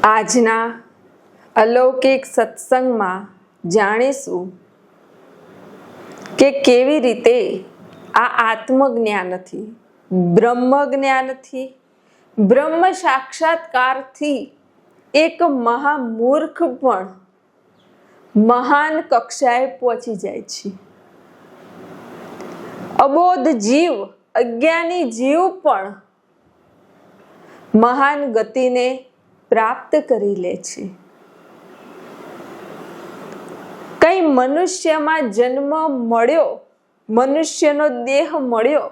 આજના અલૌકિક સત્સંગમાં જાણીશું કે કેવી રીતે આ આત્મજ્ઞાનથી, બ્રહ્મ જ્ઞાનથી, બ્રહ્મ સાક્ષાત્કારથી એક મહામૂર્ખ પણ મહાન કક્ષાએ પહોંચી જાય છે. અબોધ જીવ, અજ્ઞાની જીવ પણ મહાન ગતિને પ્રાપ્ત કરી લે છે. કઈ મનુષ્યમાં જન્મ મળ્યો, મનુષ્યનો દેહ મળ્યો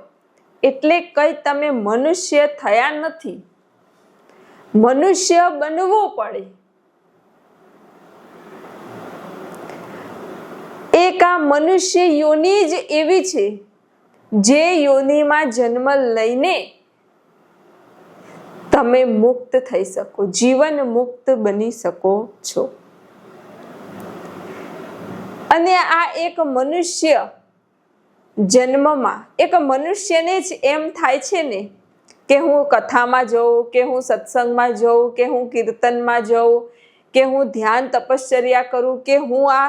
એટલે કઈ તમે મનુષ્ય થયા નથી. મનુષ્ય બનવું પડે. એક આ મનુષ્ય યોની જ એવી છે જે યોનિમાં જન્મ લઈને તમે મુક્ત થઈ શકો, જીવન મુક્ત બની શકો છો. અને આ એક મનુષ્ય જન્મમાં એક મનુષ્યને જ એમ થાય છે ને કે હું કથામાં જઉં, કે હું સત્સંગમાં જઉં, કે હું કીર્તનમાં જઉં, કે હું ધ્યાન તપશ્ચર્યા કરું, કે હું આ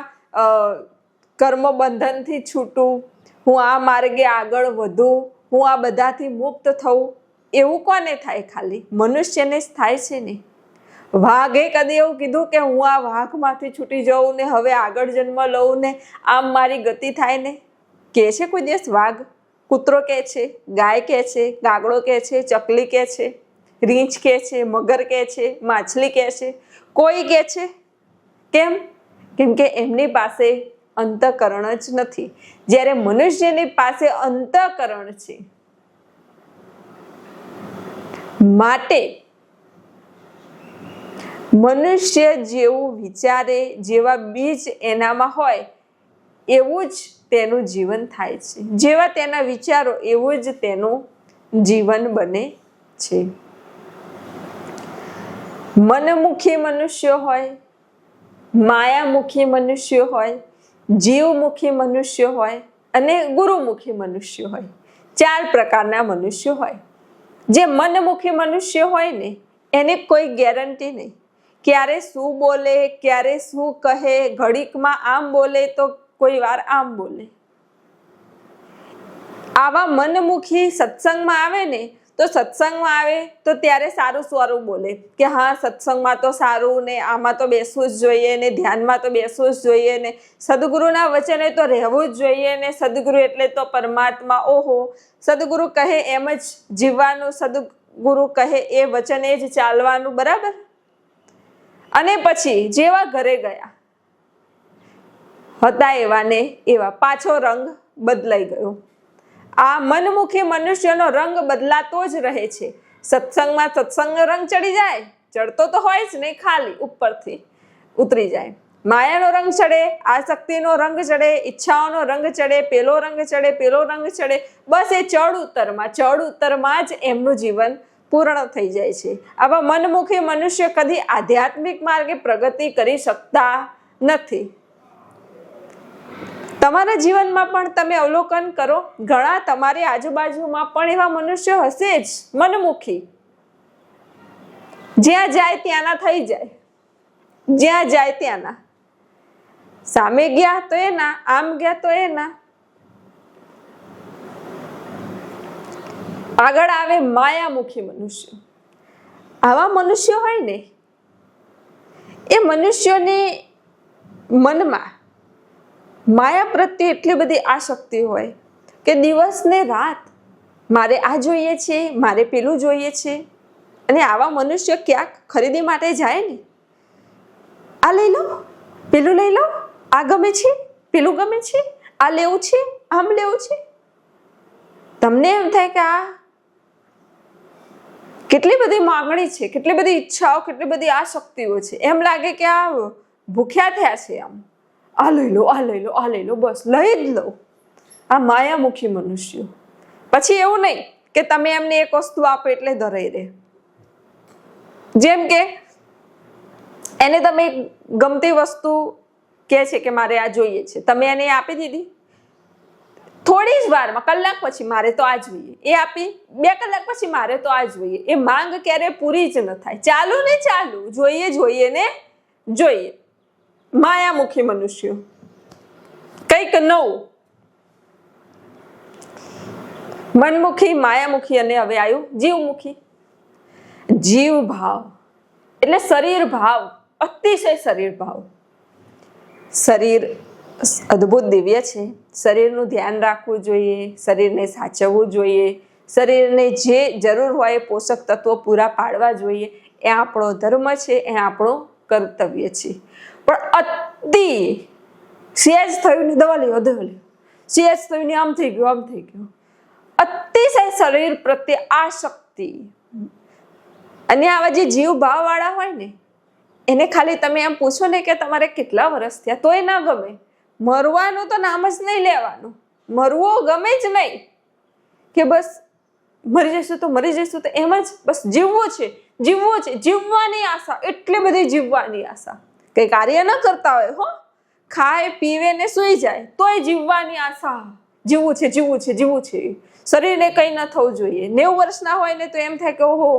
કર્મ બંધનથી છૂટું, હું આ માર્ગે આગળ વધું, હું આ બધાથી મુક્ત થઉં. એવું કોને થાય? ખાલી મનુષ્યને જ થાય છે ને. વાઘે કદી એવું કીધું કે હું આ વાઘમાંથી છૂટી જાઉં ને હવે આગળ જન્મ લઉં ને આમ મારી ગતિ થાય ને? કે છે કોઈ દિવસ વાઘ? કૂતરો કે છે, ગાય કે છે, કાગડો કે છે, ચકલી કે છે, રીંછ કે છે, મગર કે છે, માછલી કે છે? કોઈ કે છે? કેમ? કેમ કે એમની પાસે અંતઃકરણ જ નથી. જ્યારે મનુષ્યની પાસે અંતઃકરણ છે. માટે મનુષ્ય જેવું વિચારે, જેવા બીજ એનામાં હોય એવું જ તેનું જીવન થાય છે. જેવા તેના વિચારો એવું જ તેનું જીવન બને છે. મનમુખી મનુષ્ય હોય, માયામુખી મનુષ્ય હોય, જીવમુખી મનુષ્ય હોય અને ગુરુમુખી મનુષ્ય હોય. 4 પ્રકારના મનુષ્ય હોય. જે મનમુખી મનુષ્ય હોય ને એની કોઈ ગેરંટી નહીં. ક્યારે શું બોલે, ક્યારે શું કહે, ઘડીકમાં આમ બોલે તો કોઈ વાર આમ બોલે. આવા મનમુખી સત્સંગમાં આવે ને તો સત્સંગમાં આવે તો ત્યારે સારું સારું બોલે કે હા સત્સંગમાં તો સારું ને આમાં તો બેસવું જ જોઈએ ને ધ્યાનમાં તો બેસવું જ જોઈએ ને સદગુરુના વચને તો રહેવું જ જોઈએ ને સદગુરુ એટલે તો પરમાત્મા. ઓહો, સદગુરુ કહે એમ જ જીવવાનું, સદગુરુ કહે એ વચને જ ચાલવાનું. બરાબર. અને પછી જેવા ઘરે ગયા હતા એવા ને એવા પાછો રંગ બદલાઈ ગયો. આ મનમુખી મનુષ્યનો રંગ બદલાતો જ રહે છે. સત્સંગમાં સત્સંગનો રંગ ચડી જાય, ચડતો તો હોય જ નહીં, ખાલી ઉપરથી ઉતરી જાય. માયાનો રંગ ચડે, આસક્તિનો રંગ ચડે, ઈચ્છાઓનો રંગ ચડે, પેલો રંગ ચડે, પેલો રંગ ચડે. બસ એ ચડ ઉતરમાં જ એમનું જીવન પૂર્ણ થઈ જાય છે. આવા મનમુખી મનુષ્ય કદી આધ્યાત્મિક માર્ગે પ્રગતિ કરી શકતા નથી. તમારા જીવનમાં પણ તમે અવલોકન કરો, ઘણા તમારી આજુબાજુમાં પણ એવા મનુષ્યો હશે જ મનમુખી. જ્યાં જાય ત્યાંના થઈ જાય, જ્યાં જાય ત્યાંના. સામે ગયા તો એના, આમ ગયા તો એના. આગળ આવે માયામુખી મનુષ્ય. આવા મનુષ્યો હોય ને એ મનુષ્યોની મનમાં માયા પ્રત્યે એટલી બધી આસક્તિ હોય કે દિવસ ને રાત મારે આ જોઈએ છે, મારે પેલું જોઈએ છે. અને આવા મનુષ્ય ક્યાંક ખરીદી માટે જાય ને, આ લઈ લો, પેલું લઈ લો, આ ગમે છે, પેલું ગમે છે, આ લેવું છે, આમ લેવું છે. તમને એમ થાય કે આ કેટલી બધી માંગણી છે, કેટલી બધી ઈચ્છાઓ, કેટલી બધી આસક્તિઓ છે. એમ લાગે કે આ ભૂખ્યા થયા છે. આમ આ લઈ લો, આ લઈ લો, આ લઈ લો, બસ લઈ જ લો. આ માયામુખી મનુષ્યો. પછી એવું નહીં કે તમે એમને એક વસ્તુ આપો એટલે ધરાઈ રહે. જેમ કે એને તમે ગમતી વસ્તુ કહે છે કે મારે આ જોઈએ છે, તમે એને આપી દીધી, થોડી જ વારમાં, કલાક પછી મારે તો આ જોઈએ, એ આપી 2 કલાક પછી મારે તો આ જોઈએ. એ માંગ ક્યારે પૂરી જ ન થાય. ચાલુ ને ચાલુ, જોઈએ જોઈએ ને જોઈએ. માયામુખી મનુષ્યો, કંઈક નવું. મનમુખી, માયામુખી અને હવે આવ્યું જીવમુખી. જીવ ભાવ એટલે શરીર ભાવ, અતિશય શરીર ભાવ. શરીર અદ્ભુત દિવ્ય છે. શરીરનું ધ્યાન રાખવું જોઈએ, શરીરને સાચવવું જોઈએ, શરીરને જે જરૂર હોય એ પોષક તત્વો પૂરા પાડવા જોઈએ. એ આપણો ધર્મ છે, એ આપણું કર્તવ્ય છે. પણ અતિ સેજ થયું ને દવા લ્યો, સેજ થયું ને આમ થઈ ગયું, આમ થઈ ગયું. અતિશય શરીર પ્રત્યે આસક્તિ. અને આવા જે જીવ ભાવ વાળા હોય ને, એને ખાલી તમે એમ પૂછો ને કે તમારે કેટલા વર્ષ થયા, તોય ના ગમે. મરવાનું તો નામ જ નહીં લેવાનું. મરવું ગમે જ નહીં, કે બસ મરી જઈશું તો મરી જઈશું, તો એમ જ બસ જીવવું છે, જીવવું છે, જીવવાની આશા. એટલી બધી જીવવાની આશા. કઈ કાર્ય ન કરતા હોય, હો, ખાય પીવે ને સુઈ જાય તોય જીવવાની આશા. જીવવું છે, જીવવું છે, જીવવું છે. શરીરને કંઈ ન થવું જોઈએ. 90 વર્ષના હોય ને તો એમ થાય કે ઓહો,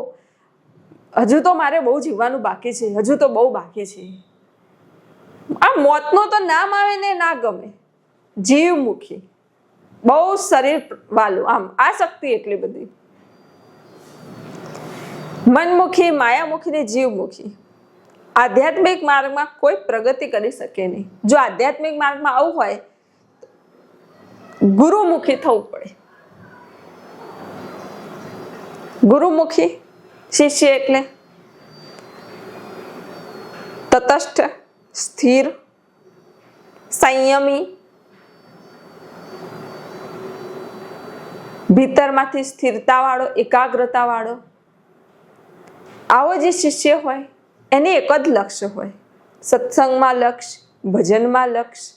હજુ તો મારે બહુ જીવવાનું બાકી છે, હજુ તો બહુ બાકી છે. આ મોતનું તો નામ આવે ને ના ગમે. જીવમુખી, બહુ શરીર વાળું, આમ આસક્તિ એટલી બધી. મનમુખી, માયામુખી ને જીવમુખી. આધ્યાત્મિક માર્ગમાં કોઈ પ્રગતિ કરી શકે નહીં. જો આધ્યાત્મિક માર્ગમાં આવું હોય, ગુરુમુખી થવું પડે. ગુરુમુખી શિષ્ય એટલે તટસ્થ, સ્થિર, સંયમી, ભીતરમાંથી સ્થિરતા વાળો, એકાગ્રતા વાળો. આવો જે શિષ્ય હોય એને એક જ લક્ષ્ય હોય. સત્સંગમાં લક્ષ્ય, ભજનમાં લક્ષ્ય,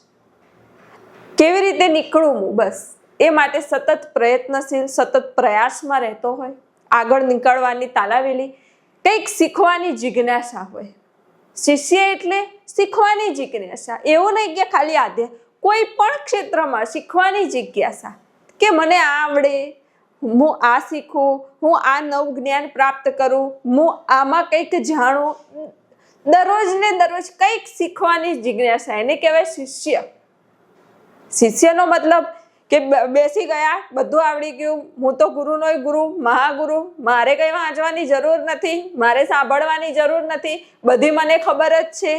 કેવી રીતે નીકળવું હું, બસ એ માટે સતત પ્રયત્નશીલ, સતત પ્રયાસમાં રહેતો હોય. આગળ નીકળવાની તાલાવેલી, કંઈક શીખવાની જિજ્ઞાસા હોય. શિષ્ય એટલે શીખવાની જિજ્ઞાસા. એવું નહીં કે ખાલી કોઈ પણ ક્ષેત્રમાં શીખવાની જિજ્ઞાસા, કે મને આ આવડે, હું આ શીખું, હું આ નવું જ્ઞાન પ્રાપ્ત કરું, હું આમાં કંઈક જાણું. દરરોજ ને દરરોજ કંઈક શીખવાની જિજ્ઞાસા, એને કહેવાય શિષ્ય. શિષ્યનો મતલબ કે બેસી ગયા, બધું આવડી ગયું, હું તો ગુરુનો ગુરુ, મહાગુરુ, મારે કંઈ વાંચવાની જરૂર નથી, મારે સાંભળવાની જરૂર નથી, બધી મને ખબર જ છે.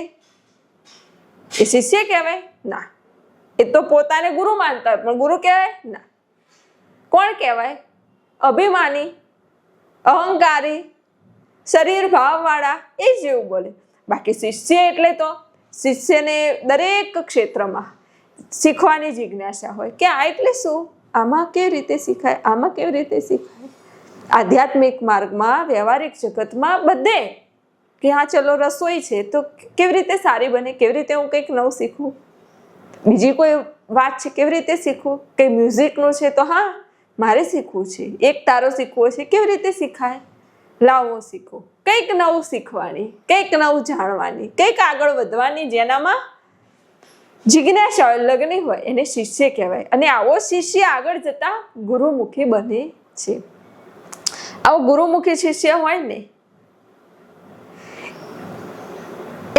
એ શિષ્ય કહેવાય? ના. એ તો પોતાને ગુરુ માનતા હોય, પણ ગુરુ કહેવાય? ના. કોણ કહેવાય? અભિમાની, અહંકારી, શરીર ભાવવાળા, એ જેવું બોલે. બાકી શિષ્ય એટલે તો શિષ્યને દરેક ક્ષેત્રમાં શીખવાની જિજ્ઞાસા હોય, કે આ એટલે શું, આમાં કેવી રીતે શીખાય, આમાં કેવી રીતે શીખાય. આધ્યાત્મિક માર્ગમાં, વ્યવહારિક જગતમાં, બધે કે હા ચલો રસોઈ છે તો કેવી રીતે સારી બને, કેવી રીતે હું કંઈક નવું શીખું. બીજી કોઈ વાત છે, કેવી રીતે શીખવું. કંઈ મ્યુઝિકનું છે તો હા મારે શીખવું છે, એક તારો શીખવો છે, કેવી રીતે શીખાય, લાવો શીખો. કંઈક નવું શીખવાની, કંઈક નવું જાણવાની, કંઈક આગળ વધવાની, જેનામાં જિજ્ઞાસા લગ્ન હોય એને શિષ્ય કહેવાય. અને આવો શિષ્ય આગળ જતા ગુરુમુખી બને છે. આવો ગુરુમુખી શિષ્ય હોય ને,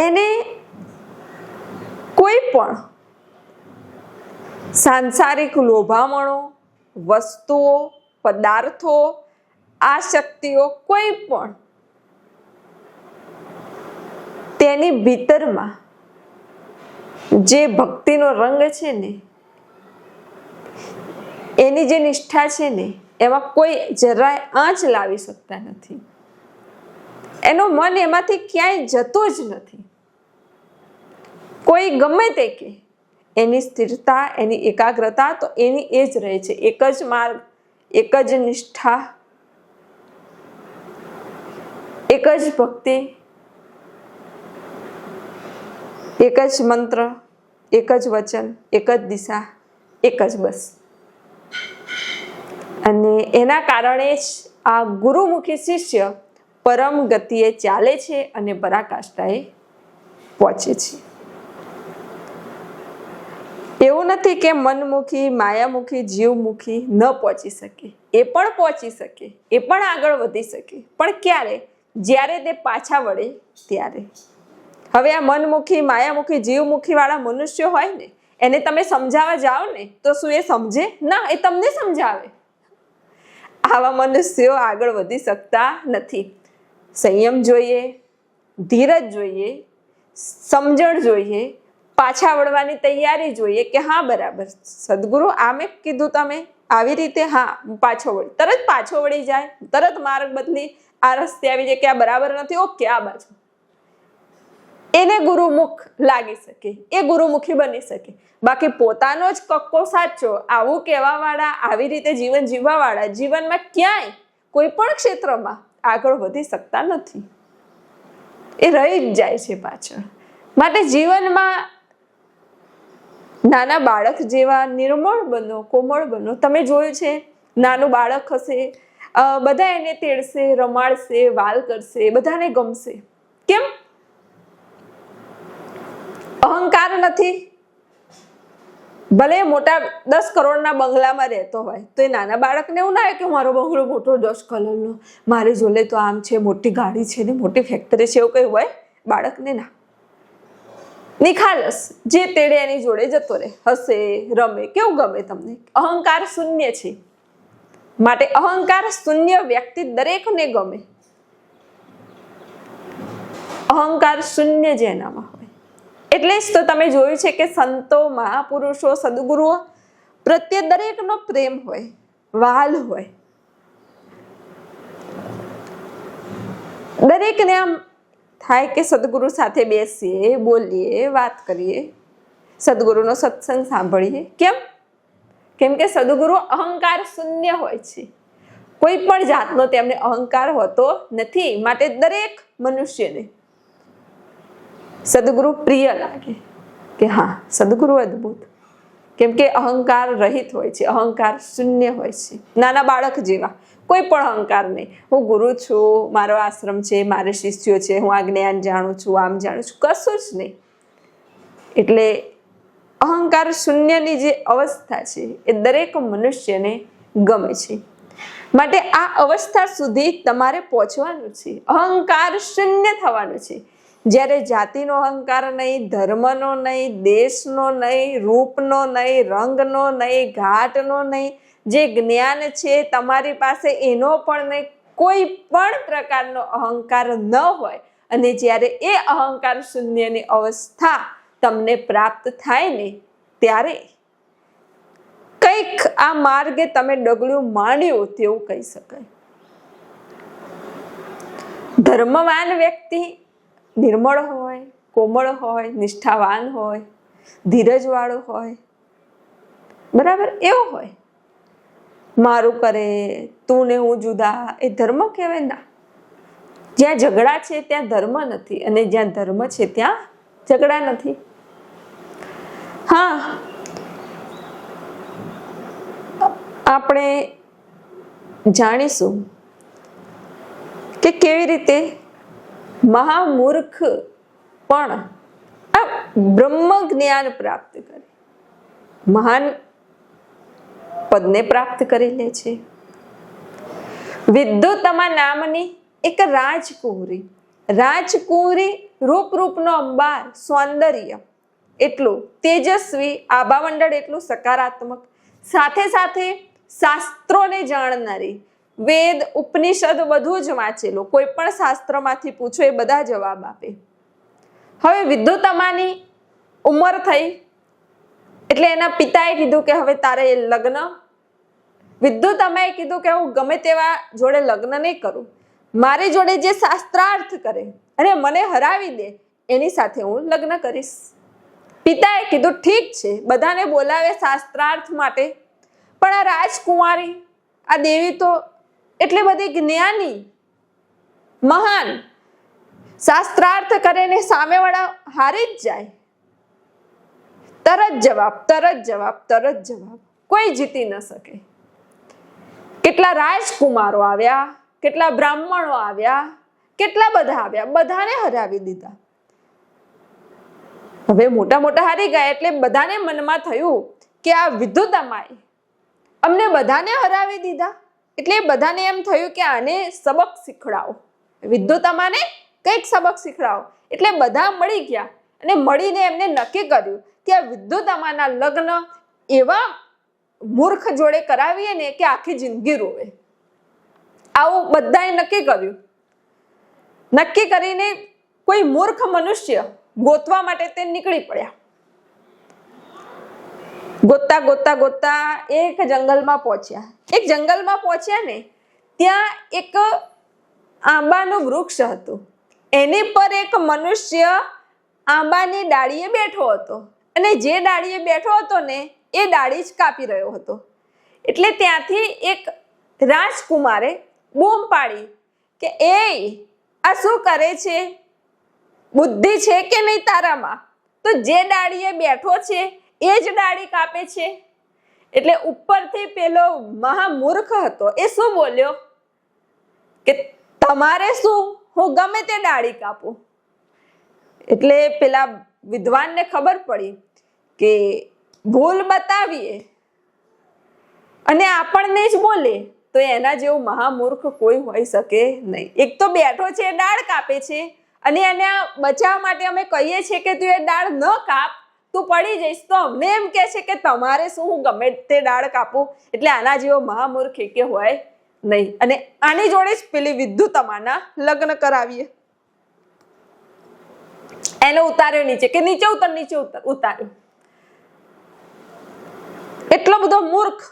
એને કોઈ પણ સાંસારિક લોભામણો, વસ્તુઓ, પદાર્થો, આસક્તિઓ, કોઈ પણ તેની ભીતરમાં જે ભક્તિનો રંગ છે ને, એની જે નિષ્ઠા છે ને, એમાં કોઈ જરાય આંચ લાવી શકતા નથી. એનું મન એમાંથી ક્યાંય જતું જ નથી. કોઈ ગમે તે કે એની સ્થિરતા, એની એકાગ્રતા તો એની એ જ રહે છે. એક જ માર્ગ, એક જ નિષ્ઠા, એક જ ભક્તિ, એક જ મંત્ર, એક જ વચન, એક જ દિશા, એક જ બસ. અને એના કારણે જ આ ગુરુમુખી શિષ્ય પરમ ગતિએ ચાલે છે અને પરાકાષ્ઠાએ પહોંચે છે. એવું નથી કે મનમુખી, માયામુખી, જીવમુખી ન પહોંચી શકે, એ પણ પહોંચી શકે, એ પણ આગળ વધી શકે, પણ ક્યારે? જ્યારે તે પાછા વળે ત્યારે. હવે આ મનમુખી, માયામુખી, જીવમુખી વાળા મનુષ્યો હોય ને, એને તમે સમજાવવા જાઓ ને તો શું એ સમજે? ના, એ તમને સમજાવે. આવા મનુષ્યો આગળ વધી શકતા નથી. સંયમ જોઈએ, ધીરજ જોઈએ, સમજણ જોઈએ, પાછા વળવાની તૈયારી જોઈએ કે હા બરાબર સદગુરુ આમે કીધું તમે આવી રીતે, હા પાછો વળી, તરત પાછો વળી જાય, તરત માર્ગ બદલી આ રસ્તે આવી જાય કે આ બરાબર નથી, ઓકે આ બાજુ. એને ગુરુમુખ લાગી શકે, એ ગુરુમુખી બની શકે. બાકી પોતાનો જ કક્કો સાચો આવું કહેવા વાળા, આવી રીતે જીવન જીવવા વાળા જીવનમાં ક્યાંય કોઈ પણ ક્ષેત્રમાં આગળ વધી શકતા નથી, એ રહી જ જાય છે પાછળ. માટે જીવનમાં નાના બાળક જેવા નિર્મળ બનો, કોમળ બનો. તમે જોયું છે નાનું બાળક હશે, બધા એને તેડશે, રમાડશે, વાલ કરશે, બધાને ગમશે. કેમ? અહંકાર નથી. ભલે મોટા 10 કરોડના બંગલામાં રહેતો હોય તો એ નાના બાળકને એવું ના કે મારો બંગલો મોટો 10 કરોડનો, મારે જોડે તો આમ છે, મોટી ગાડી છે ને મોટી ફેક્ટરી છે, એવું કઈ હોય બાળકને? ના, નિખાલસ જે તેડે એની જોડે જતો રહે, હસે, રમે, કેવું ગમે તમને. અહંકાર શૂન્ય છે. માટે અહંકાર શૂન્ય વ્યક્તિ દરેકને ગમે. અહંકાર શૂન્ય જેનામાં હોય. એટલે જ તો તમે જોયું છે કે સંતો, મહાપુરુષો, સદગુરુઓ પ્રત્યે દરેકનો પ્રેમ હોય, વહાલ હોય. દરેકને આમ થાય કે સદગુરુ સાથે બેસીએ, બોલીએ, વાત કરીએ, સદગુરુનો સત્સંગ સાંભળીએ. કેમ? કેમ કે સદગુરુ અહંકાર શૂન્ય હોય છે. કોઈ પણ જાતનો તેમને અહંકાર હોતો નથી. માટે દરેક મનુષ્યને સદગુરુ પ્રિય લાગે કે હા સદગુરુ અદ્ભુત. કેમ કે અહંકાર રહિત હોય છે, અહંકાર શૂન્ય હોય છે. નાના બાળક જેવા, કોઈ પણ અહંકાર નહીં. હું ગુરુ છું, મારો આશ્રમ છે, મારે શિષ્યો છે, હું આ જ્ઞાન જાણું છું, આમ જાણું છું, કશું જ નહીં. એટલે અહંકાર શૂન્યની જે અવસ્થા છે એ દરેક મનુષ્યને ગમે છે. માટે આ અવસ્થા સુધી તમારે પહોંચવાનું છે, અહંકાર શૂન્ય થવાનું છે. જ્યારે જાતિનો અહંકાર નહીં, ધર્મનો નહીં, દેશનો નહીં, રૂપનો નહીં, રંગનો નહીં, ઘાટનો નહીં, જે જ્ઞાન છે તમારી પાસે એનો પણ નહીં, કોઈ પણ પ્રકારનો અહંકાર ન હોય અને જ્યારે એ અહંકાર શૂન્યની અવસ્થા તમને પ્રાપ્ત થાય ને ત્યારે કંઈક આ માર્ગે તમે ડગલું માંડ્યું તેવું કહી શકાય. ધર્મવાન વ્યક્તિ નિર્મળ હોય, કોમળ હોય, નિષ્ઠાવાન હોય, ધીરજવાળો હોય, બરાબર એવો હોય. મારું કરે, તું ને હું જુદા, એ ધર્મ કહેવાય? ના. જ્યાં ઝઘડા છે ત્યાં ધર્મ નથી, અને જ્યાં ધર્મ છે ત્યાં ઝઘડા નથી. હા, આપણે જાણીશું કે કેવી રીતે મહામૂર્ખ પણ આ બ્રહ્મ જ્ઞાન પ્રાપ્ત કરે, મહાન પદને પ્રાપ્ત કરી લે છે. વિદ્યુતમા નામની એક રાજકુંવરી, રાજકુંવરી રૂપનો અંબાર, સૌંદર્ય એટલું તેજસ્વી, આભામંડળ એટલું સકારાત્મક, સાથે સાથે શાસ્ત્રોને જાણનારી, વેદ, ઉપનિષદ બધું જ વાંચેલું, કોઈ પણ શાસ્ત્રમાંથી પૂછો એ બધા જવાબ આપે. હવે વિદ્યુતમાની ઉંમર થઈ એટલે એના પિતાએ કીધું કે હવે તારે લગ્ન. વિદ્યુતમાએ કીધું કે હું ગમે તેવા જોડે લગ્ન નહીં કરું, મારી જોડે જે શાસ્ત્રાર્થ કરે અને મને હરાવી દે એની સાથે હું લગ્ન કરીશ. પિતાએ કીધું ઠીક છે, બધાને બોલાવે શાસ્ત્રાર્થ માટે, પણ આ રાજકુમારી, આ દેવી તો એટલી બધી જ્ઞાની, મહાન, શાસ્ત્રાર્થ કરે ને સામેવાળા હારી જ જાય. તરત જવાબ, તરત જવાબ, તરત જવાબ, કોઈ જીતી ન શકે. કેટલા રાજકુમારો આવ્યા, કેટલા બ્રાહ્મણો આવ્યા, કેટલા બધા આવ્યા, બધાને હરાવી દીધા. હવે મોટા મોટા હારી ગયા એટલે બધાને મનમાં થયું કે આ વિદ્યુતમાએ અમને બધાને હરાવી દીધા, એટલે બધાને એમ થયું કે આને સબક શીખડાવો, વિદ્યુતમાને કંઈક સબક શીખડાવો. એટલે બધા મળી ગયા અને મળીને એમને નક્કી કર્યું કે આ વિદ્યુતમાના લગ્ન એવા મૂર્ખ જોડે કરાવીએ ને કે આખી જિંદગી રોવે. આવું બધાએ નક્કી કર્યું. નક્કી કરીને કોઈ મૂર્ખ મનુષ્ય ગોતવા માટે તે નીકળી પડ્યા. ગોતતા ગોતતા ગોતતા એક જંગલમાં પહોંચ્યા. એક જંગલમાં પહોંચ્યા ને ત્યાં એક આંબાનું વૃક્ષ હતું. એની પર એક મનુષ્ય આંબાની ડાળીએ બેઠો હતો અને જે ડાળીએ બેઠો હતો ને એ ડાળી જ કાપી રહ્યો હતો. એટલે ત્યાંથી એક રાજકુમારે બૂમ પાડી કે એ આ શું કરે છે? બુદ્ધિ છે કે નહીં તારામાં? તો જે ડાળીએ બેઠો છે એ જ ડાળી કાપે છે. એટલે ઉપરથી પેલો મહામૂર્ખ હતો એ શું બોલ્યો કે તમારે શું, હું ગમે તે ડાળી કાપું. એટલે પેલા વિદ્વાનને ખબર પડી કે ભૂલ બતાવીએ અને આપણને જ બોલે તો એના જેવું મહામૂર્ખ કોઈ હોઈ શકે નહીં. એક તો બેઠો છે ડાળ કાપે છે અને એને બચાવવા માટે અમે કહીએ છીએ કે તું એ ડાળ ન કાપ, તું પડી જઈશ, તો અમને એમ કહે છે કે તમારે શું, હું ગમે તે ડાળ કાપું. એટલે આના જેવો મહામૂર્ખ કે હોય નહીં. અને આની જોડે જ પેલી વિદ્યુતમાના લગ્ન કરાવીએ. એને ઉતાર્યો નીચે કે નીચે ઉતર, નીચે ઉતર. ઉતાર્યો. એટલો બધો મૂર્ખ,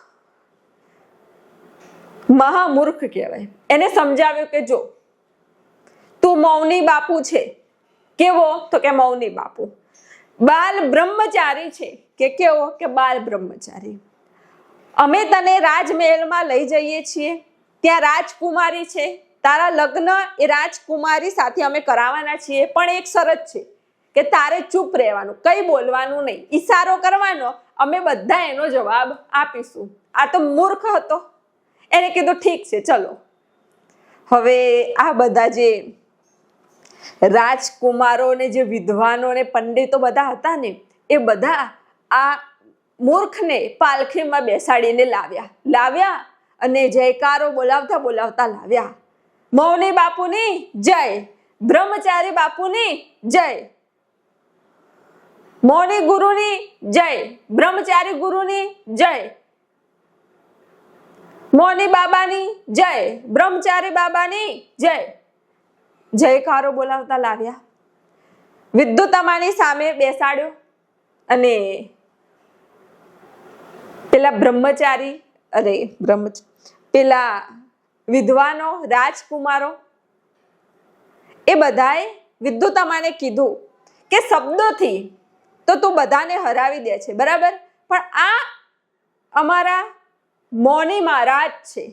મહામૂર્ખ કહેવાય. એને સમજાવ્યું કે જો તું મૌની બાપુ છે. કેવો? તો કે મૌની બાપુ. બાલ બ્રહ્મચારી છે કે કેવો? કે બાલ બ્રહ્મચારી. અમે તને રાજમહેલમાં લઈ જઈએ છીએ, ત્યાં રાજકુમારી છે, તારા લગ્ન એ રાજકુમારી સાથે અમે કરાવવાના છીએ, પણ એક શરત છે કે તારે ચૂપ રહેવાનું, કંઈ બોલવાનું નહીં, ઈશારો કરવાનો, અમે બધા એનો જવાબ આપીશું. આ તો મૂર્ખ હતો. એને કીધું ઠીક છે ચલો. હવે આ બધા જે રાજકુમારો ને જે વિદ્વાનો ને પંડિતો બધા હતા ને એ બધા આ મૂર્ખને પાલખીમાં બેસાડીને લાવ્યા અને જયકારો બોલાવતા બોલાવતા લાવ્યા. મૌની બાપુની જય, બ્રહ્મચારી બાપુની જય, મૌની ગુરુની જય, બ્રહ્મચારી ગુરુની જય, મૌની બાબાની જય, બ્રહ્મચારી બાબાની જય. જયકારો બોલાવતા લાવ્યા. વિદ્યુતમાની સામે બેસાડ્યો અને પેલા બ્રહ્મચારી પેલા વિદ્વાનો રાજકુમારો એ બધાએ વિદ્યુતમાને કીધું કે શબ્દોથી તો તું બધાને હરાવી દે છે બરાબર, પણ આ અમારા મૌની મહારાજ છે,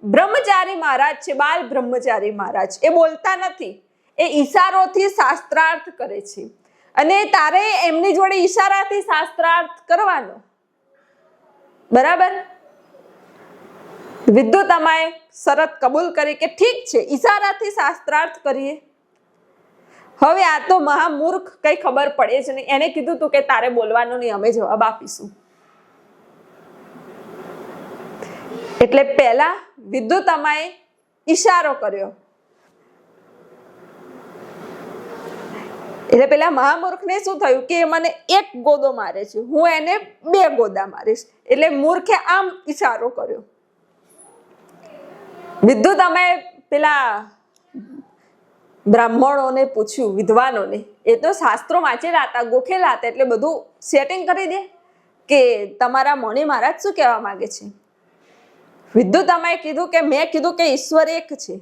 બ્રહ્મચારી મહારાજ છે, બાલ બ્રહ્મચારી મહારાજ, એ બોલતા નથી, એ ઈશારોથી શાસ્ત્રાર્થ કરે છે અને તારે એમની જોડે ઈશારાથી શાસ્ત્રાર્થ કરવાનો બરાબર. વિદ્યુતમાએ શરત કબૂલ કરી કે ઠીક છે, ઈશારાથી શાસ્ત્રાર્થ કરીએ. હવે આ તો મહામૂર્ખ, કઈ ખબર પડે જ નહીં. એને કીધું તું કે તારે બોલવાનું નહીં, અમે જવાબ આપીશું. એટલે પહેલા વિદ્યુતમાએ ઈશારો કર્યો. એટલે પેલા મહામૂર્ખને શું થયું કે મને એક ગોદો મારે છે, હું એને 2 ગોદા મારીશ. એટલે મૂર્ખે આમ ઈશારો કર્યો. વિદ્યુતમાએ પેલા બ્રાહ્મણોને પૂછ્યું, વિદ્વાનોને, એ તો શાસ્ત્રો વાંચેલા હતા, ગોખેલા હતા, એટલે બધું સેટિંગ કરી દે કે તમારા મૌની મહારાજ શું કહેવા માંગે છે. વિદ્યુતમાએ કીધું કે મેં કીધું કે ઈશ્વર એક છે.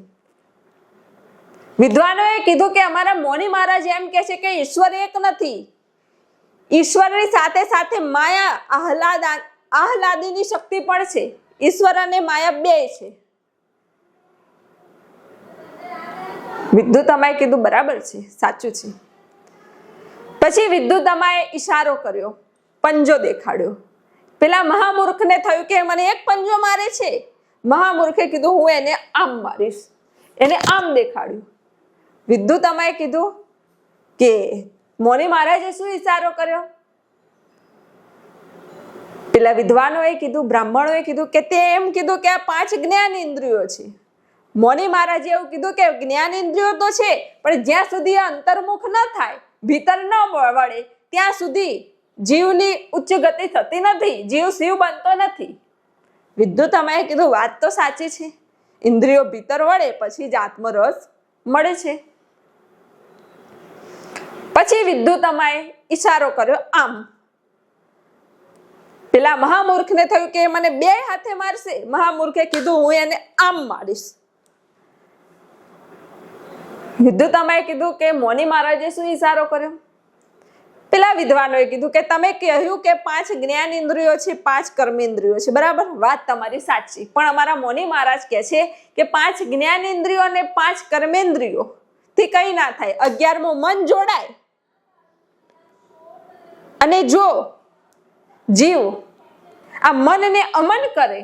વિદ્વાનોએ કીધું કે અમારા મૌની મહારાજ એમ કહે છે કે ઈશ્વર એક નથી, ઈશ્વરની સાથે સાથે માયા આહલાદીની શક્તિ પણ છે. ઈશ્વર અને માયા બે છે. વિદ્યુતમાએ કીધું બરાબર છે, સાચું છે. પછી વિદ્યુતમાએ ઈશારો કર્યો, પંજો દેખાડ્યો. પેલા મહામૂર્ખને થયું કે મને એક પંજો મારે છે. મહામૂર્ખે કીધું હું એને આમ મારીશ. એને આમ દેખાડ્યું. વિદ્યુતમાએ કીધું કે મૌની મહારાજે શું ઈશારો કર્યો? પેલા વિદ્વાનોએ કીધું, બ્રાહ્મણોએ કીધું કે તે એમ કીધું કે આ 5 જ્ઞાન ઇન્દ્રિયો છે. મૌની મહારાજે એવું કીધું કે જ્ઞાન ઇન્દ્રિયો તો છે, પણ જ્યાં સુધી અંતર્મુખ ન થાય, ભીતર ન વળે, ત્યાં સુધી જીવની ઉચ્ચ ગતિ થતી નથી, જીવ શિવ બનતો નથી. વિદ્યુતમાએ કીધું વાત તો સાચી છે, ઇન્દ્રિયો ભીતર વળે પછી જ આત્મરસ મળે છે. પછી વિદ્યુતમાએ ઈશારો કર્યો આમ. પેલા મહામૂર્ખને થયું કે મને 2 હાથે મારશે. મહામૂર્ખે કીધું હું એને આમ મારીશ. વિદ્યુતમાએ કીધું કે મૌની મહારાજે શું ઈશારો કર્યો? પેલા વિદ્વાનોએ કીધું કે તમે કહ્યું કે 5 જ્ઞાન ઇન્દ્રિયો છે, 5 કર્મેન્દ્રિયો છે, બરાબર, વાત તમારી સાચી, પણ અમારા મૌની મહારાજ કહે છે કે 5 જ્ઞાન ઇન્દ્રિયો અને 5 કર્મેન્દ્રિયો થી કઈ ના થાય. 11મું મન જોડાય અને જો જીવ આ મનને અમન કરે,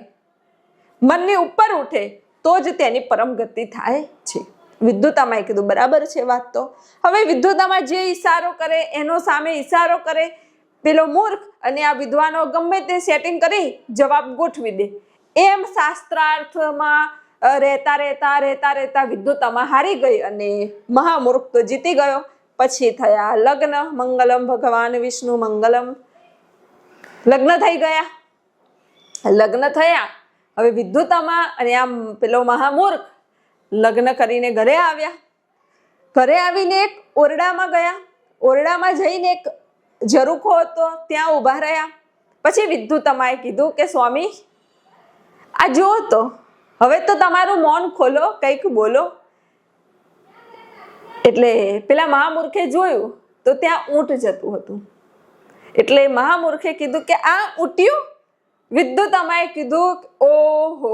મનની ઉપર ઉઠે, તો જ તેની પરમ ગતિ થાય છે. વિદ્યુતમાએ કીધું બરાબર છે વાત તો. હવે વિદ્યુતમા જે ઈશારો કરે એનો સામે ઈશારો કરે પેલો મૂર્ખ, અને આ વિદ્વાનો ગમે તે સેટિંગ કરી જવાબ ગોઠવી દે. એમ શાસ્ત્રાર્થમાં રહેતા વિદ્યુતમા હારી ગઈ અને મહામૂર્ખ તો જીતી ગયો. પછી થયા લગ્ન. મંગલમ ભગવાન વિષ્ણુ મંગલમ. લગ્ન થઈ ગયા. લગ્ન થયા. હવે વિદ્યુતમા અને આમ પેલો મહામૂર્ખ લગ્ન કરીને ઘરે આવ્યા. ઘરે આવીને એક ઓરડામાં ગયા. ઓરડામાં જઈને એક ઝરૂખો હતો, ત્યાં ઊભા રહ્યા. પછી વિદ્યુતમાએ કીધું કે સ્વામી આ જુઓ તો, હવે તો તમારું મૌન ખોલો, કંઈક બોલો. એટલે પેલા મહામૂર્ખે જોયું તો ત્યાં ઊંટ જતું હતું. એટલે મહામૂર્ખે કીધું કે આ ઊંટ્યું? વિદ્યુતમાએ કીધું ઓહો,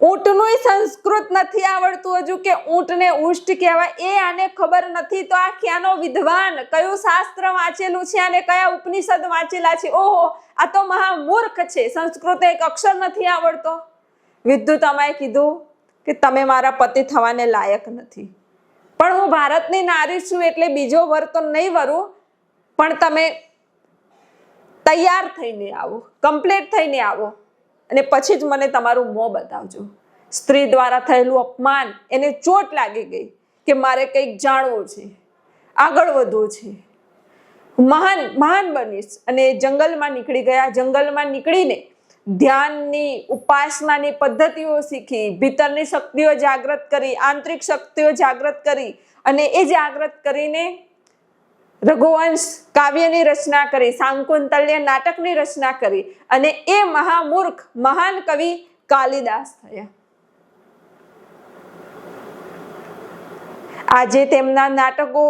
ઊંટનું સંસ્કૃત નથી આવડતું હજુ કે ઊંટને ઉષ્ટ કહેવાય, એ આને ખબર નથી, તો આ ક્યાંનો વિદ્વાન, કયું શાસ્ત્ર વાંચેલું છે અને કયા ઉપનિષદ વાંચેલા છે. ઓહો, આ તો મહામૂર્ખ છે, સંસ્કૃત એક અક્ષર નથી આવડતો. વિદ્યુતમાએ કીધું કે તમે મારા પતિ થવાને લાયક નથી, પણ હું ભારતની નારી છું એટલે બીજો વર તો નહીં વરું, પણ તમે તૈયાર થઈને આવો, કમ્પ્લીટ થઈને આવો, અને પછી જ મને તમારું મોં બતાવજો. સ્ત્રી દ્વારા થયેલું અપમાન એને ચોટ લાગી ગઈ કે મારે કંઈક જાણવું છે, આગળ વધવું છે, મહાન બનીશ. અને જંગલમાં નીકળી ગયા. જંગલમાં નીકળીને ધ્યાનની, ઉપાસનાની પદ્ધતિઓ શીખી, ભીતરની શક્તિઓ જાગૃત કરી, આંતરિક શક્તિઓ જાગૃત કરી, અને એ જાગૃત કરીને રઘુવંશ કાવ્યની રચના કરી, શાકુંતલ્ય નાટકની રચના કરી, અને એ મહામૂર્ખ મહાન કવિ કાલિદાસ થયા. આજે તેમના નાટકો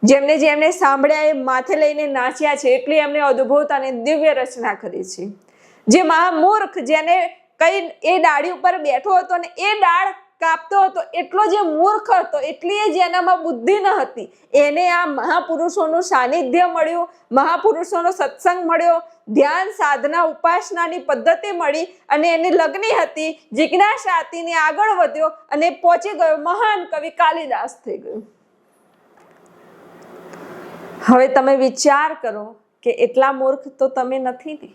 જેમને જેમને સાંભળ્યા એ માથે લઈને નાચ્યા છે, એટલી એમને અદ્ભુત અને દિવ્ય રચના કરી છે. જે મહામૂર્ખ, જેને કઈ એ ડાળી ઉપર બેઠો હતો ને એ ડાળ કાપતો હતો, એટલો જે મૂર્ખ હતો, એટલી જેનામાં બુદ્ધિ ન હતી, એને આ મહાપુરુષોનું સાનિધ્ય મળ્યું, મહાપુરુષોનો સત્સંગ મળ્યો, ધ્યાન, સાધના, ઉપાસનાની પદ્ધતિ મળી, અને એની લગ્ની હતી, જિજ્ઞાસા હતી ને આગળ વધ્યો અને પહોંચી ગયો, મહાન કવિ કાલિદાસ થઈ ગયો. હવે તમે વિચાર કરો કે એટલા મૂર્ખ તો તમે નથી ને,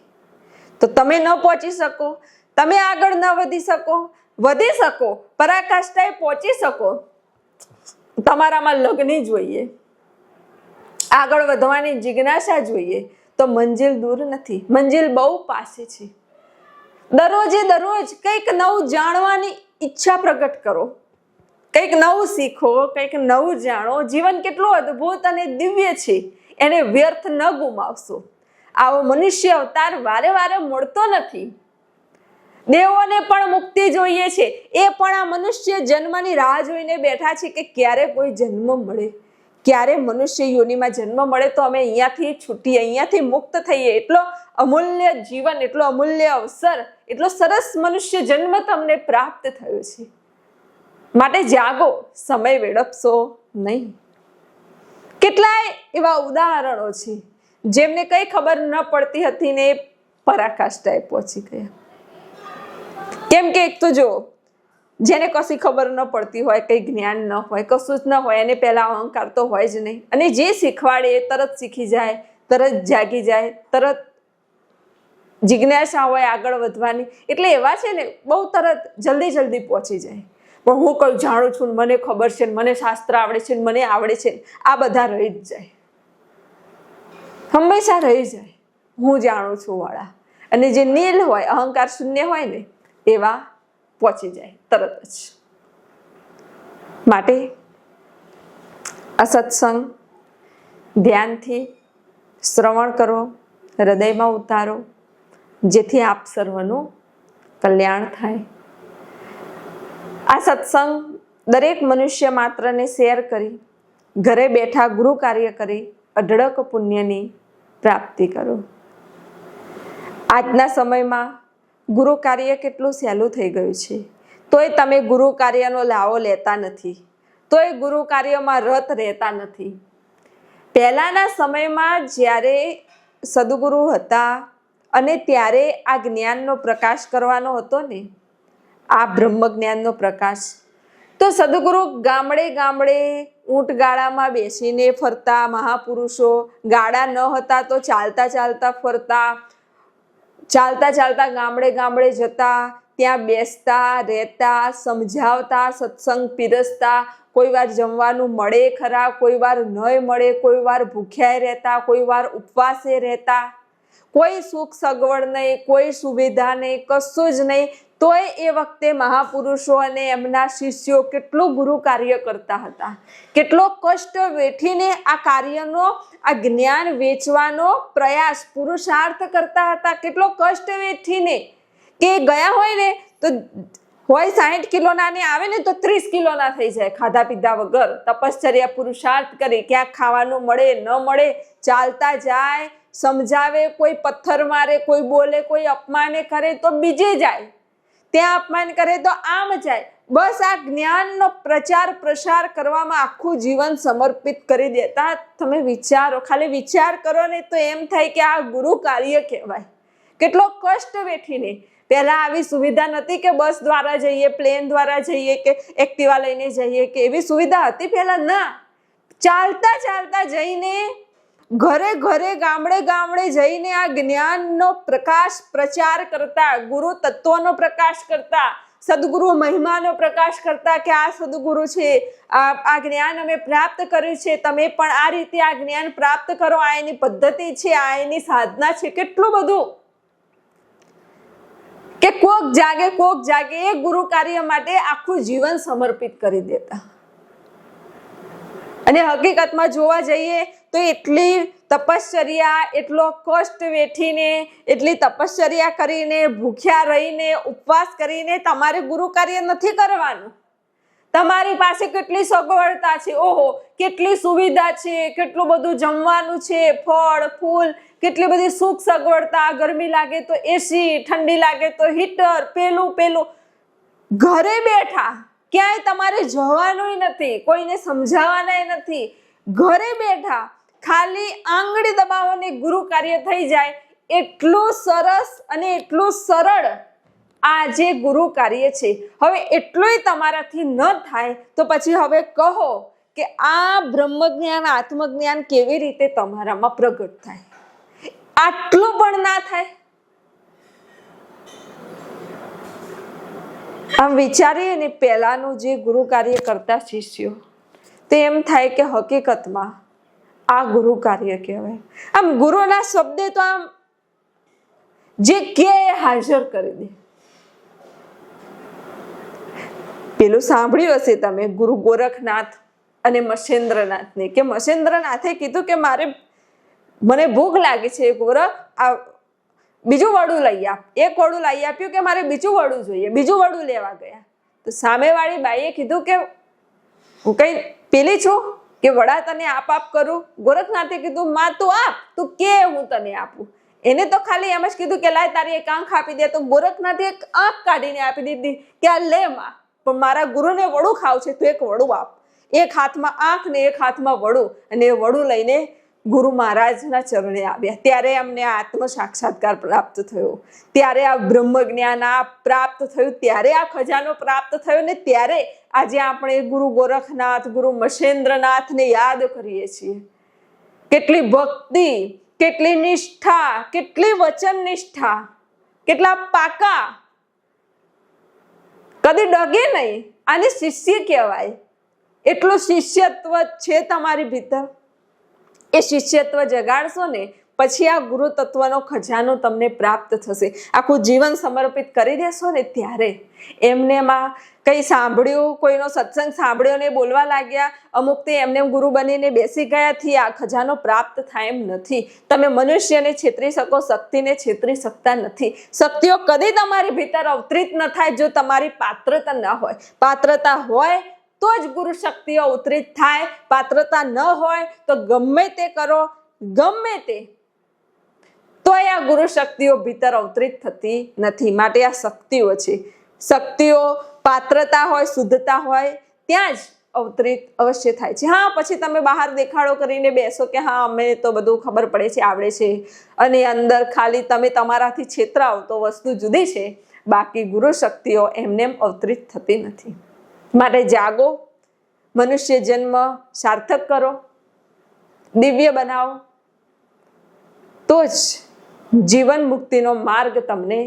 તો તમે ન પહોંચી શકો, તમે આગળ ન વધી શકો, પરાકાષ્ઠાએ પહોંચી શકો, તમારામાં લગ્ન જોઈએ, આગળ વધવાની જિજ્ઞાસા જોઈએ, તો મંજિલ દૂર નથી, મંજિલ બહુ પાસે છે. દરરોજ કંઈક નવું જાણવાની ઈચ્છા પ્રગટ કરો, કંઈક નવું શીખો, કંઈક નવું જાણો. જીવન કેટલું અદ્ભુત અને દિવ્ય છે, એને વ્યર્થ ન ગુમાવશો. આવો મનુષ્ય અવતાર વારે વારે મળતો નથી. દેવોને પણ મુક્તિ જોઈએ છે, એ પણ આ મનુષ્ય જન્મની રાહ જોઈને બેઠા છે કે ક્યારે કોઈ જન્મ મળે, ક્યારે મનુષ્ય યોનિમાં જન્મ મળે તો અમે અહીંયાથી છૂટીએ, અહીંયાથી મુક્ત થઈએ. એટલો અમૂલ્ય જીવન, એટલો અમૂલ્ય અવસર, એટલો સરસ મનુષ્ય જન્મ તમને પ્રાપ્ત થયો છે. માટે જાગો, સમય વેડપશો નહીં. કેટલાય એવા ઉદાહરણો છે જેમને કઈ ખબર ન પડતી હતી ને પરાકાષ્ઠાએ પહોંચી ગયા. કેમ કે એક તો જો જેને કશી ખબર ન પડતી હોય, કંઈ જ્ઞાન ન હોય, કશું જ ન હોય, એને પહેલા અહંકાર તો હોય જ નહીં. અને જે શીખવાડે એ તરત શીખી જાય, તરત જાગી જાય, તરત જિજ્ઞાસા હોય આગળ વધવાની. એટલે એવા છે ને બહુ તરત જલ્દી પહોંચી જાય. પણ હું કઈ જાણું છું, મને ખબર છે, મને શાસ્ત્ર આવડે છે, મને આવડે છે, આ બધા રહી જ જાય, હંમેશા રહી જાય હું જાણું છું વાળા. અને જે નીલ હોય, અહંકાર શૂન્ય હોય ને, એવા પહોંચી જાય તરત જ. માટે આ સત્સંગ ધ્યાનથી શ્રવણ કરો, હૃદયમાં ઉતારો, જેથી આપ સર્વનું કલ્યાણ થાય. આ સત્સંગ દરેક મનુષ્ય માત્રને શેર કરી ઘરે બેઠા ગુરુ કાર્ય કરી અઢળક પુણ્યની પ્રાપ્તિ કરો. આજના સમયમાં ગુરુ કાર્ય કેટલું સહેલું થઈ ગયું છે, તોય તમે ગુરુ કાર્યનો લાવો લેતા નથી, તોય ગુરુ કાર્યમાં રત રહેતા નથી. પહેલાના સમયમાં જ્યારે સદગુરુ હતા અને ત્યારે આ જ્ઞાનનો પ્રકાશ કરવાનો હતો ને, આ બ્રહ્મ જ્ઞાનનો પ્રકાશ, તો સદગુરુ ગામડે ગામડે ઊંટગાળામાં બેસીને ફરતા મહાપુરુષો. ગાડા ન હતા તો ચાલતા ચાલતા ફરતા, ચાલતા ચાલતા ગામડે ગામડે જતા, ત્યાં બેસતા રહેતા, સમજાવતા, સત્સંગ પીરસતા. કોઈ વાર જમવાનું મળે ખરા, કોઈ વાર નહીં મળે, કોઈ વાર ભૂખ્યાય રહેતા, કોઈ વાર ઉપવાસે રહેતા. કોઈ સુખ સગવડ નહીં, કોઈ સુવિધા નહીં, કશું જ નહીં. તોય એ વખતે મહાપુરુષો અને એમના શિષ્યો કેટલું ગુરુ કાર્ય કરતા હતા, કેટલો કષ્ટ વેઠીને આ કાર્યનો, આ જ્ઞાન વેચવાનો પ્રયાસ, પુરુષાર્થ કરતા હતા. કેટલો કષ્ટ વેઠીને, કે ગયા હોય ને તો હોય 60 કિલોના ને આવે ને તો 30 કિલોના થઈ જાય, ખાધા પીધા વગર. તપશ્ચર્યા પુરુષાર્થ કરી, ક્યાંક ખાવાનું મળે ન મળે, ચાલતા જાય, સમજાવે, કોઈ પથ્થર મારે, કોઈ બોલે, કોઈ અપમાને કરે તો બીજે જાય, ત્યાં અપમાન કરે તો આમ જાય. બસ આ જ્ઞાનનો પ્રચાર પ્રસાર કરવામાં આખું જીવન સમર્પિત કરી દેતા. તમે વિચારો, ખાલી વિચાર કરો ને તો એમ થાય કે આ ગુરુ કાર્ય કહેવાય. કેટલો કષ્ટ વેઠીને. પહેલા આવી સુવિધા નથી કે બસ દ્વારા જઈએ, પ્લેન દ્વારા જઈએ, કે એક્ટિવા લઈને જઈએ, કે એવી સુવિધા હતી પહેલા? ના, ચાલતા ચાલતા જઈને, ઘરે ઘરે ગામડે ગામડે જઈને આ જ્ઞાનનો પ્રકાશ પ્રચાર કરતા, ગુરુ તત્વનો પ્રકાશ કરતા, સદગુરુ મહિમાનો પ્રકાશ કરતા, કે આ સદગુરુ છે, આ જ્ઞાન અમે પ્રાપ્ત કર્યું છે, તમે પણ આ રીતે આ જ્ઞાન પ્રાપ્ત કરો, આ એની પદ્ધતિ છે, આ એની સાધના છે. કેટલું બધું, કે કોક જાગે એ ગુરુ કાર્ય માટે આખું જીવન સમર્પિત કરી દેતા. અને હકીકતમાં જોવા જઈએ તો એટલી તપશ્ચર્યા, એટલો કષ્ટ વેઠીને, એટલી તપશ્ચર્યા કરીને, ભૂખ્યા રહીને, ઉપવાસ કરીને તમારે ગુરુ કાર્ય નથી કરવાનું. તમારી પાસે કેટલી સગવડતા છે, ઓહો કેટલી સુવિધા છે, કેટલું બધું જમવાનું છે, ફળ ફૂલ, કેટલી બધી સુખ સગવડતા. ગરમી લાગે તો એસી, ઠંડી લાગે તો હીટર, પેલું. ઘરે બેઠા, ક્યાંય તમારે જવાનું નથી, કોઈને સમજાવવાના નથી. ઘરે બેઠા ખાલી આંગળી દબાવોને ગુરુ કાર્ય થઈ જાય. એટલું સરસ અને એટલું સરળ આ જે ગુરુ કાર્ય છે. હવે એટલું તમારાથી ન થાય તો પછી હવે કહો કે આ બ્રહ્મ જ્ઞાન, આત્મજ્ઞાન કેવી રીતે તમારામાં પ્રગટ થાય? આટલું પણ ના થાય. આમ વિચારીએ ને, પહેલાનું જે ગુરુ કાર્ય કરતા શિષ્યો, તો એમ થાય કે હકીકતમાં આ ગુરુ કાર્ય કહેવાય. આમ ગુરુના શબ્દે તો આમ જે કે હાજર કરી દે. પેલું સાંભળ્યું હશે તમે, ગુરુ ગોરખનાથ અને મસેન્દ્રનાથને, કે મસેન્દ્રનાથે કીધું કે મને ભૂખ લાગી છે, ગોરખ આ બીજું વડું લઈ આપ. એક વડું લઈ આપ્યું કે મારે બીજું વડું જોઈએ. બીજું વડું લેવા ગયા તો સામેવાળી બાઈએ કીધું કે હું કઈ પેલી છું કે વડા તને આપ કરું? ગોરખનાથે કીધું માં તું આપ, તું કે હું તને આપું. એને તો ખાલી એમ જ કીધું કે લાય તારી એક આંખ આપી દે. તો ગોરખનાથે એક આંખ કાઢીને આપી દીધી કે આ લે માં, પણ મારા ગુરુને વડું ખાવ છે તો એક વડું આપ. એક હાથમાં આંખ ને એક હાથમાં વડું, અને એ વડું લઈને ગુરુ મહારાજના ચરણે આવ્યા, ત્યારે અમને આત્મ સાક્ષાત્કાર પ્રાપ્ત થયો, ત્યારે આ બ્રહ્મ જ્ઞાન આ પ્રાપ્ત થયું, ત્યારે આ ખજાનો પ્રાપ્ત થયો ને ત્યારે આજે આપણે ગુરુ ગોરખનાથ, ગુરુ મશેન્દ્રનાથને યાદ કરીએ છીએ. કેટલી ભક્તિ, કેટલી નિષ્ઠા, કેટલી વચન નિષ્ઠા, કેટલા પાકા, કદી ડગે નહીં. આને શિષ્ય કહેવાય. એટલું શિષ્યત્વ છે તમારી ભીતર. એ શિષ્યત્વ જગાડશો ને પછી આ ગુરુ તત્વનો ખજાનો તમને પ્રાપ્ત થશે. આખું જીવન સમર્પિત કરી દેશો ને ત્યારે. એમનેમાં કંઈ સાંભળ્યું, કોઈનો સત્સંગ સાંભળ્યો ને બોલવા લાગ્યા, અમુક તે એમને ગુરુ બનીને બેસી ગયાથી આ ખજાનો પ્રાપ્ત થાય એમ નથી. તમે મનુષ્યને છેતરી શકો, શક્તિને છેતરી શકતા નથી. શક્તિઓ કદી તમારી ભીતર અવતરિત ન થાય જો તમારી પાત્રતા ન હોય. પાત્રતા હોય તો જ ગુરુ શક્તિઓ અવતરિત થાય. પાત્રતા ન હોય તો ગમે તે કરો, ગમે તે, તોય આ ગુરુ શક્તિઓ ભીતર અવતરિત થતી નથી. માટે આ શક્તિઓ છે. શક્તિઓ પાત્રતા હોય, શુદ્ધતા હોય ત્યાં જ અવતરિત અવશ્ય થાય છે. હા, પછી તમે બહાર દેખાડો કરીને બેસો કે હા અમે તો બધું ખબર પડે છે, આવડે છે, અને અંદર ખાલી તમે તમારાથી છેતરાઓ તો વસ્તુ જુદી છે. બાકી ગુરુ શક્તિઓ એમને અવતરિત થતી નથી. માટે જાગો, મનુષ્ય જન્મ સાર્થક કરો, દિવ્ય બનાવો, તો જ જીવન મુક્તિનો માર્ગ તમને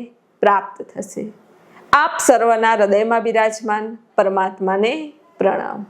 પ્રાપ્ત થશે. આપ સર્વના હૃદયમાં બિરાજમાન પરમાત્માને પ્રણામ.